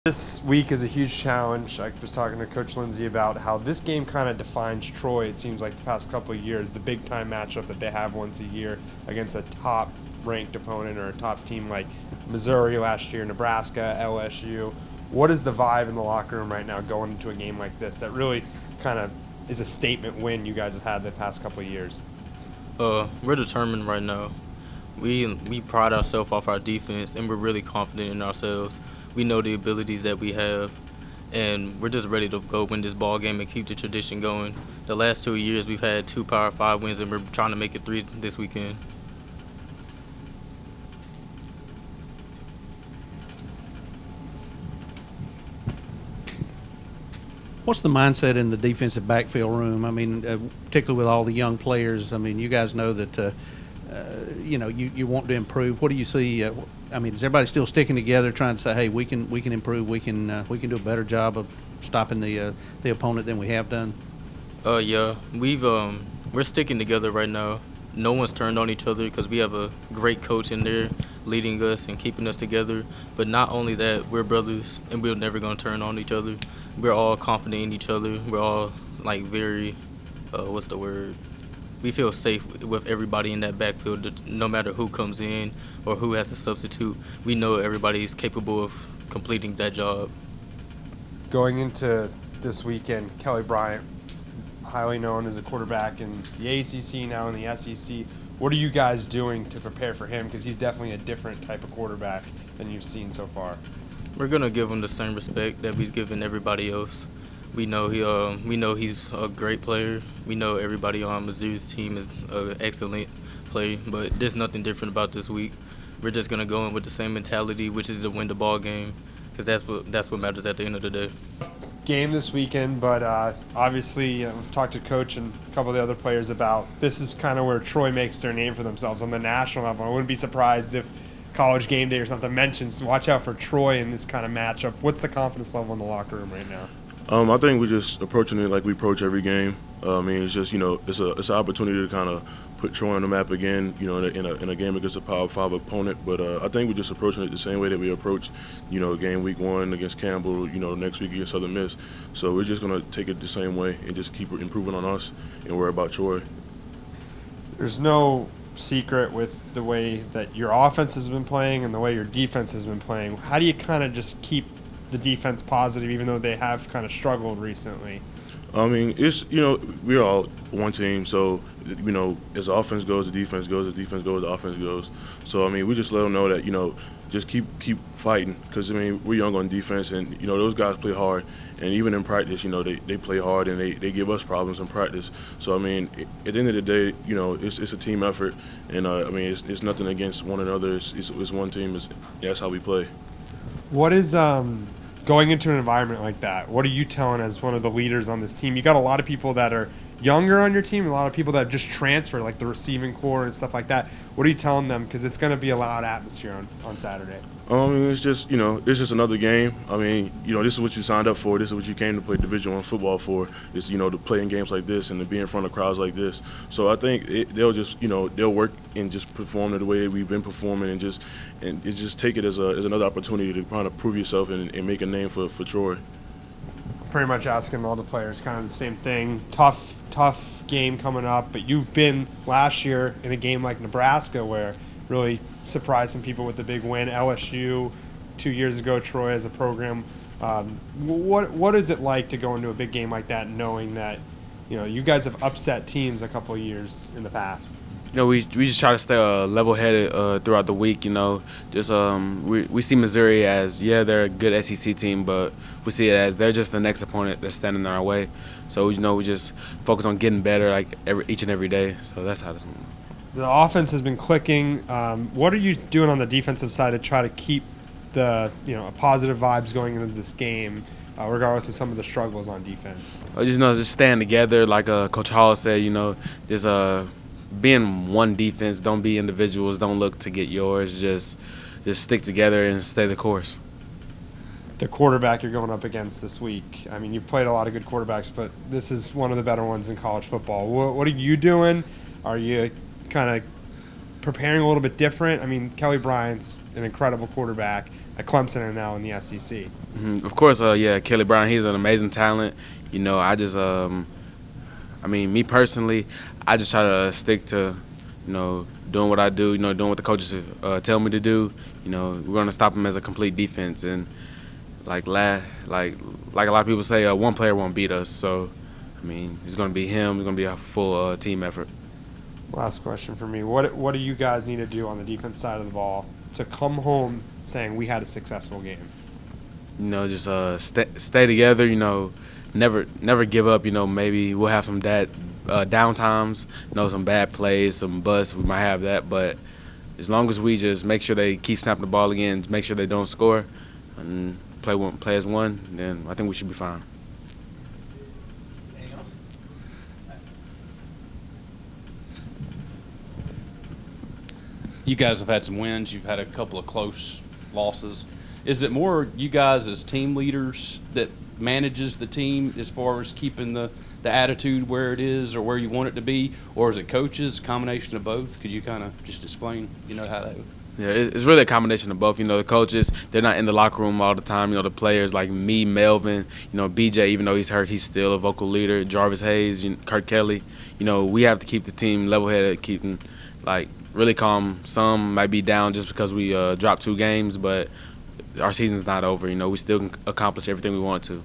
This week is a huge challenge. I was talking to Coach Lindsay about how this game kind of defines Troy, it seems like, the past couple of years, the big-time matchup that they have once a year against a top-ranked opponent or a top team like Missouri last year, Nebraska, LSU. What is the vibe in the locker room right now going into a game like this that really kind of is a statement win you guys have had the past couple of years? We're determined right now. We pride ourselves off our defense, and we're really confident in ourselves. We know the abilities that we have, and we're just ready to go win this ball game and keep the tradition going. The last 2 years, we've had 2 Power 5 wins, and we're trying to make it 3 this weekend. What's the mindset in the defensive backfield room? I mean, particularly with all the young players. I mean, you guys know that, you want to improve. What do you see? I mean, is everybody still sticking together, trying to say, "Hey, we can improve. We can do a better job of stopping the opponent than we have done"? Yeah, we're sticking together right now. No one's turned on each other because we have a great coach in there leading us and keeping us together. But not only that, we're brothers, and we're never gonna turn on each other. We're all confident in each other. We're all very, we feel safe with everybody in that backfield. No matter who comes in or who has to substitute, we know everybody is capable of completing that job. Going into this weekend, Kelly Bryant, highly known as a quarterback in the ACC, now in the SEC. What are you guys doing to prepare for him? Because he's definitely a different type of quarterback than you've seen so far. We're gonna give him the same respect that we've given everybody else. We know he's a great player. We know everybody on Missouri's team is an excellent player, but there's nothing different about this week. We're just gonna go in with the same mentality, which is to win the ball game, because that's what matters at the end of the day. Game this weekend, but obviously we've talked to Coach and a couple of the other players about this is kind of where Troy makes their name for themselves on the national level. I wouldn't be surprised if College Game Day or something mentions watch out for Troy in this kind of matchup. What's the confidence level in the locker room right now? I think we're just approaching it like we approach every game. I mean, it's just it's an opportunity to kind of put Troy on the map again, in a game against a Power 5 opponent. But I think we're just approaching it the same way that we approached, game week 1 against Campbell, next week against Southern Miss. So we're just going to take it the same way and just keep improving on us and worry about Troy. There's no secret with the way that your offense has been playing and the way your defense has been playing. How do you kind of just keep the defense positive, even though they have kind of struggled recently? I mean, it's we're all one team, so as the offense goes, the defense goes. As defense goes, the offense goes. So I mean, we just let them know that just keep fighting, because I mean we're young on defense, and those guys play hard, and even in practice, they play hard and they give us problems in practice. So I mean, at the end of the day, it's a team effort, and I mean it's nothing against one another. It's one team. That's how we play. What is going into an environment like that? What are you telling as one of the leaders on this team? You got a lot of people that are younger on your team, a lot of people that just transfer, like the receiving core and stuff like that. What are you telling them? Because it's going to be a loud atmosphere on Saturday. I mean, it's just it's just another game. I mean, this is what you signed up for. This is what you came to play Division I football for. Is to play in games like this and to be in front of crowds like this. So I think they'll just they'll work and just perform the way we've been performing, and just take it as another opportunity to kind of prove yourself and make a name for Troy. Pretty much asking all the players kind of the same thing. Tough game coming up, but you've been last year in a game like Nebraska where really surprised some people with the big win. LSU 2 years ago, Troy as a program. What is it like to go into a big game like that, knowing that you guys have upset teams a couple of years in the past? We just try to stay level-headed throughout the week. Just we see Missouri as they're a good SEC team, but we see it as they're just the next opponent that's standing in our way. So we just focus on getting better each and every day. So that's how this is. The offense has been clicking. What are you doing on the defensive side to try to keep the positive vibes going into this game, regardless of some of the struggles on defense? Just staying together, like Coach Hall said. Just being one defense. Don't be individuals. Don't look to get yours. Just stick together and stay the course. The quarterback you're going up against this week, I mean, you've played a lot of good quarterbacks, but this is one of the better ones in college football. What are you doing? Are you kind of preparing a little bit different? I mean, Kelly Bryant's an incredible quarterback. at Clemson and now in the SEC. Of course, yeah, Kelly Bryant, he's an amazing talent. You know, I just, I mean, me personally, I just try to stick to, you know, doing what I do, you know, doing what the coaches tell me to do. You know, we're going to stop him as a complete defense. And like a lot of people say, one player won't beat us. So, I mean, it's going to be him. It's going to be a full team effort. Last question for me. What do you guys need to do on the defense side of the ball to come home saying we had a successful game? You know, just stay together, you know, never give up. You know, maybe we'll have some down times, you know, some bad plays, some busts. We might have that. But as long as we just make sure they keep snapping the ball again, make sure they don't score, and play as one, then I think we should be fine. You guys have had some wins. You've had a couple of close losses. Is it more you guys as team leaders that manages the team as far as keeping the attitude where it is or where you want it to be, or is it coaches, combination of both? Could you kind of just explain, you know, how that would? Yeah, it's really a combination of both. You know, the coaches, they're not in the locker room all the time. You know, the players like me, Melvin, you know, BJ, even though he's hurt, he's still a vocal leader. Jarvis Hayes, Kirk Kelly. You know, we have to keep the team level-headed, keeping, like, really calm. Some might be down just because we dropped 2 games, but our season's not over. You know, we still can accomplish everything we want to.